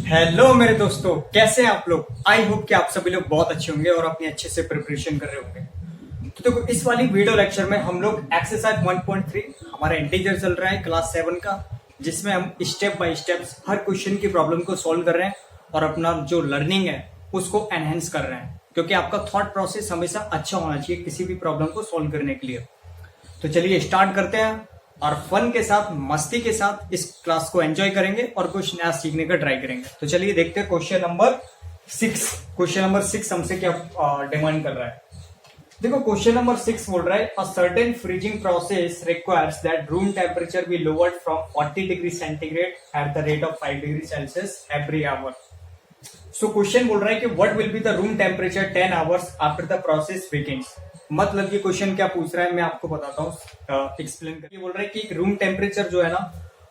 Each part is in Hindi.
हेलो मेरे दोस्तों, कैसे हैं आप लोग। आई होप कि आप सभी लोग बहुत अच्छे होंगे और अपनी अच्छे से प्रिपरेशन कर रहे होंगे। तो देखो, इस वाली वीडियो लेक्चर में हम लोग एक्सरसाइज 1.3 हमारा इंटीजर चल रहा है क्लास 7 का, जिसमें हम step by step her question की प्रॉब्लम को सॉल्व कर रहे हैं और अपना जो लर्निंग है उसको एनहेंस कर रहे हैं, क्योंकि आपका थॉट प्रोसेस हमेशा अच्छा होना चाहिए किसी भी प्रॉब्लम को सॉल्व करने के लिए। तो चलिए स्टार्ट करते हैं और फन के साथ, मस्ती के साथ इस क्लास को एंजॉय करेंगे और कुछ नया सीखने का ट्राई करेंगे। तो चलिए देखते हैं क्वेश्चन नंबर 6। क्वेश्चन नंबर 6 हमसे क्या डिमांड कर रहा है। देखो, क्वेश्चन नंबर 6 बोल रहा है a certain freezing process requires that room temperature be lowered from 40 degree centigrade at the rate of 5 degree Celsius every hour. So question बोल रहा है कि what will be the room temperature 10 hours after the process begins. मतलब ये क्वेश्चन क्या पूछ रहा है मैं आपको बताता हूँ, एक्सप्लेन करके। बोल रहा है कि रूम टेम्परेचर जो है ना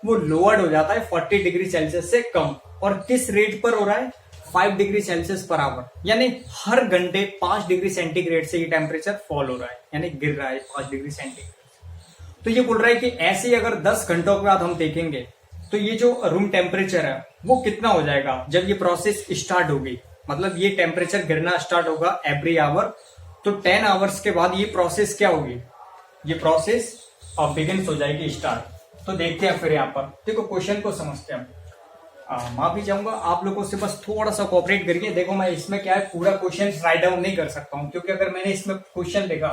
वो लोअर्ड हो जाता है 40 डिग्री सेल्सियस से कम, और किस रेट पर हो रहा है, 5 डिग्री सेल्सियस पर आवर। यानी हर घंटे 5 डिग्री सेंटीग्रेड से ये टेम्परेचर फॉल हो रहा है, यानी गिर रहा है 5 डिग्री सेंटीग्रेड। तो ये बोल रहा है कि ऐसे ही अगर 10 घंटों के बाद हम देखेंगे तो ये जो रूम टेम्परेचर है वो कितना हो जाएगा जब ये प्रोसेस स्टार्ट होगी। मतलब ये टेम्परेचर गिरना स्टार्ट होगा एवरी आवर, तो 10 आवर्स के बाद ये प्रोसेस क्या होगी, ये प्रोसेस अब बिगिंस हो जाएगी स्टार्ट। तो देखते हैं फिर यहाँ पर, देखो क्वेश्चन को समझते हैं। माफी चाहूंगा आप लोगों से, बस थोड़ा सा कोऑपरेट करिए। देखो, मैं इसमें क्या है, पूरा क्वेश्चन राइट डाउन नहीं कर सकता हूँ, क्योंकि अगर मैंने इसमें क्वेश्चन लिखा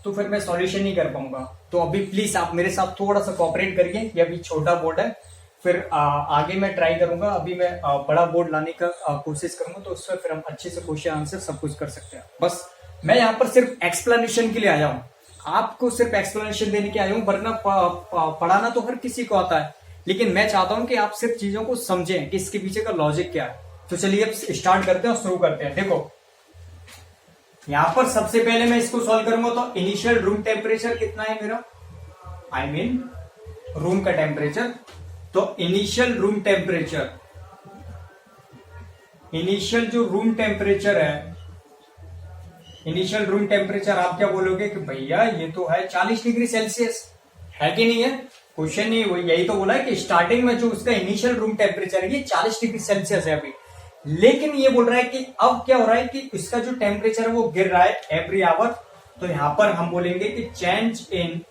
तो फिर मैं सॉल्यूशन नहीं कर पाऊंगा। तो अभी प्लीज आप मेरे साथ थोड़ा सा कोऑपरेट करिए। ये अभी छोटा बोर्ड है, फिर आगे मैं ट्राई करूंगा। अभी मैं बड़ा बोर्ड लाने का कोशिश करूंगा, तो उसमें फिर हम अच्छे से क्वेश्चन आंसर सब कुछ कर सकते हैं। बस मैं यहाँ पर सिर्फ एक्सप्लेनेशन के लिए आया हूँ, आपको सिर्फ एक्सप्लेनेशन देने के आया हूँ, वरना पढ़ाना तो हर किसी को आता है, लेकिन मैं चाहता हूँ कि आप सिर्फ चीजों को समझें कि इसके पीछे का लॉजिक क्या है। तो चलिए अब स्टार्ट करते हैं और शुरू करते हैं। देखो, यहाँ पर सबसे पहले मैं इसको सॉल्व करूंगा तो इनिशियल रूम टेम्परेचर कितना है मेरा, आई मीन रूम का टेम्परेचर। तो इनिशियल रूम टेम्परेचर, इनिशियल जो रूम टेम्परेचर है, इनिशियल रूम टेम्परेचर आप क्या बोलोगे कि भैया ये तो है 40 डिग्री सेल्सियस, है कि नहीं है। क्वेश्चन नहीं, वो यही तो बोला है कि स्टार्टिंग में जो उसका इनिशियल रूम टेम्परेचर है ये 40 डिग्री सेल्सियस है अभी। लेकिन ये बोल रहा है कि अब क्या हो रहा है कि इसका जो टेम्परेचर है वो गिर रहा है एवरी आवर। तो यहां पर हम बोलेंगे कि change in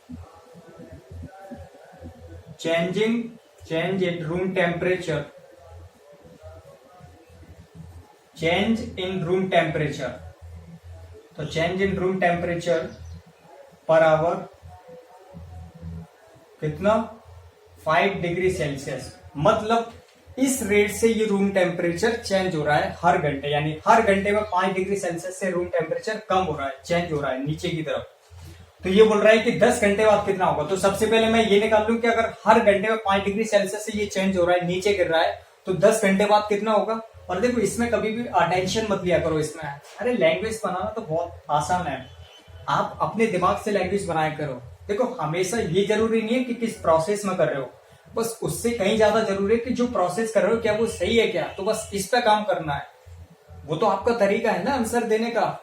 room temperature, change in room temperature. तो change in room temperature per hour कितना, 5 डिग्री सेल्सियस। मतलब इस रेट से ये रूम टेम्परेचर चेंज हो रहा है हर घंटे, यानी हर घंटे में 5 डिग्री सेल्सियस से रूम टेम्परेचर कम हो रहा है, चेंज हो रहा है नीचे की तरफ। तो ये बोल रहा है कि 10 घंटे बाद कितना होगा। तो सबसे पहले मैं ये निकाल लूं कि अगर हर घंटे में 5 डिग्री सेल्सियस से ये चेंज हो रहा है, नीचे गिर रहा है, तो 10 घंटे बाद कितना होगा। और देखो, इसमें कभी भी टेंशन मत लिया करो इसमें। अरे लैंग्वेज बनाना तो बहुत आसान है, आप अपने दिमाग से लैंग्वेज बनाया करो। देखो, हमेशा ये जरूरी नहीं है कि किस प्रोसेस में कर रहे हो, बस उससे कहीं ज्यादा जरूरी है कि जो प्रोसेस कर रहे हो क्या वो सही है क्या। तो बस इस पे काम करना है, वो तो आपका तरीका है ना आंसर देने का।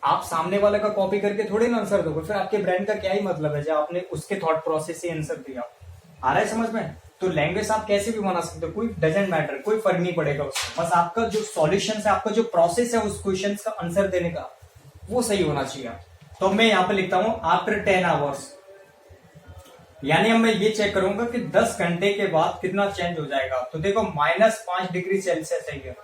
आप सामने वाले का कॉपी करके थोड़े ना आंसर दोगे, फिर आपके ब्रेन का क्या ही मतलब है जब आपने उसके थॉट प्रोसेस से आंसर दिया। आ रहा है समझ में। तो लैंग्वेज आप कैसे भी बना सकते हो, कोई डजेंट मैटर, कोई फर्क नहीं पड़ेगा उससे। बस आपका जो सॉल्यूशन है, आपका जो प्रोसेस है उस क्वेश्चन का आंसर देने का, वो सही होना चाहिए। तो मैं यहाँ पे लिखता हूं आफ्टर 10 आवर्स, यानी अब मैं ये चेक करूंगा कि 10 घंटे के बाद कितना चेंज हो जाएगा। तो देखो, -5 डिग्री सेल्सियस है,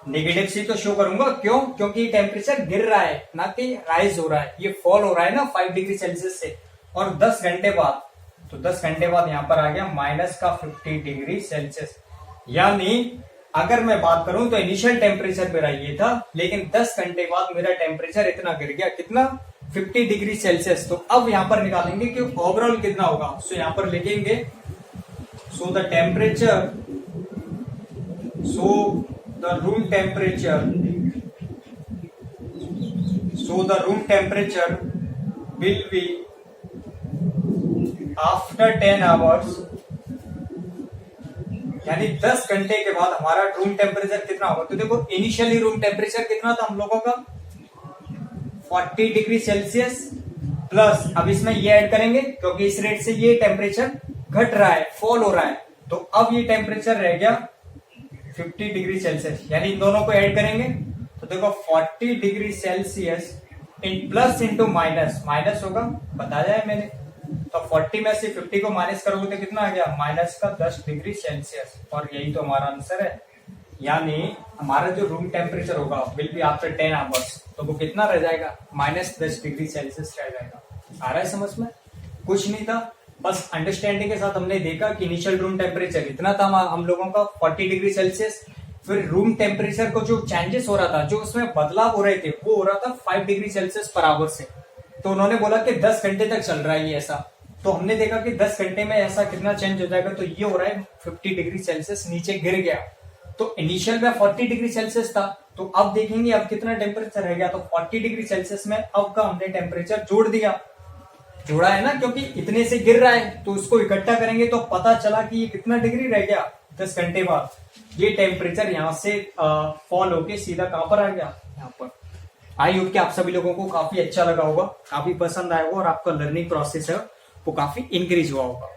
नेगेटिव सी तो शो करूंगा। क्यों? क्योंकि टेम्परेचर गिर रहा है, ना कि राइज हो रहा है, ये फॉल हो रहा है ना 5 डिग्री सेल्सियस से। और 10 घंटे बाद, तो 10 घंटे बाद यहां पर आ गया -50 डिग्री सेल्सियस। यानी अगर मैं बात करूं तो इनिशियल टेम्परेचर मेरा ये था, लेकिन 10 घंटे बाद मेरा टेम्परेचर इतना गिर गया, कितना, 50 डिग्री सेल्सियस। तो अब यहां पर निकालेंगे कि ओवरऑल कितना होगा। सो यहां पर लिखेंगे, so the temperature, so the room temperature will be after 10 hours, यानी 10 घंटे के बाद हमारा रूम टेम्परेचर कितना होगा। तो देखो, इनिशियली रूम टेम्परेचर कितना था हम लोगों का, 40 डिग्री सेल्सियस प्लस, अब इसमें ये ऐड करेंगे क्योंकि इस रेट से ये टेम्परेचर घट रहा है, फॉल हो रहा है। तो अब ये टेम्परेचर रह गया 50 डिग्री सेल्सियस, यानी इन दोनों को ऐड करेंगे तो देखो 40 degree Celsius in plus into minus, minus होगा बताया है मैंने, तो 40 में से 50 को माइनस करोगे तो कितना आ गया, माइनस का 10 डिग्री सेल्सियस, और यही तो हमारा आंसर है। यानी हमारा जो रूम टेम्परेचर होगा विल बी आफ्टर 10 आवर्स, तो वो कितना रह जाएगा, माइनस 10 डिग्री सेल्सियस रह जाएगा। आ रहा है समझ में? कुछ नहीं था, बस अंडरस्टैंडिंग के साथ हमने देखा कि इनिशियल रूम टेम्परेचर इतना था हम लोगों का 40 डिग्री सेल्सियस, फिर रूम टेम्परेचर को जो चेंजेस हो रहा था, जो उसमें बदलाव हो रहे थे, वो हो रहा था 5 डिग्री सेल्सियस पर आवर से। तो उन्होंने बोला कि 10 घंटे तक चल रहा है ये ऐसा, तो हमने देखा कि 10 घंटे में ऐसा कितना चेंज हो जाएगा, तो ये हो रहा है 50 डिग्री सेल्सियस नीचे गिर गया। तो इनिशियल में 40 डिग्री सेल्सियस था, तो अब देखेंगे अब कितना टेम्परेचर रह गया, तो 40 डिग्री सेल्सियस में अब का हमने टेम्परेचर जोड़ दिया, जोड़ा है ना, क्योंकि इतने से गिर रहा है, तो उसको इकट्ठा करेंगे तो पता चला कि ये कितना डिग्री रह गया 10 घंटे बाद। ये टेम्परेचर यहाँ से फॉल होके सीधा कहां पर आ गया, यहाँ पर। आई होप कि आप सभी लोगों को काफी अच्छा लगा होगा, काफी पसंद आया होगा, और आपका लर्निंग प्रोसेस है वो काफी इंक्रीज हुआ होगा।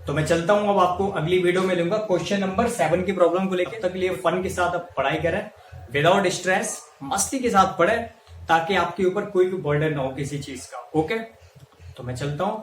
तो मैं चलता हूं, अब आपको अगली वीडियो में लूंगा क्वेश्चन नंबर 7 की प्रॉब्लम को लेकर। तब तक के लिए फन के साथ आप पढ़ाई करें, विदाउट स्ट्रेस, मस्ती के साथ पढ़े, ताकि आपके ऊपर कोई भी बर्डन ना हो किसी चीज का। ओके, तो मैं चलता हूं।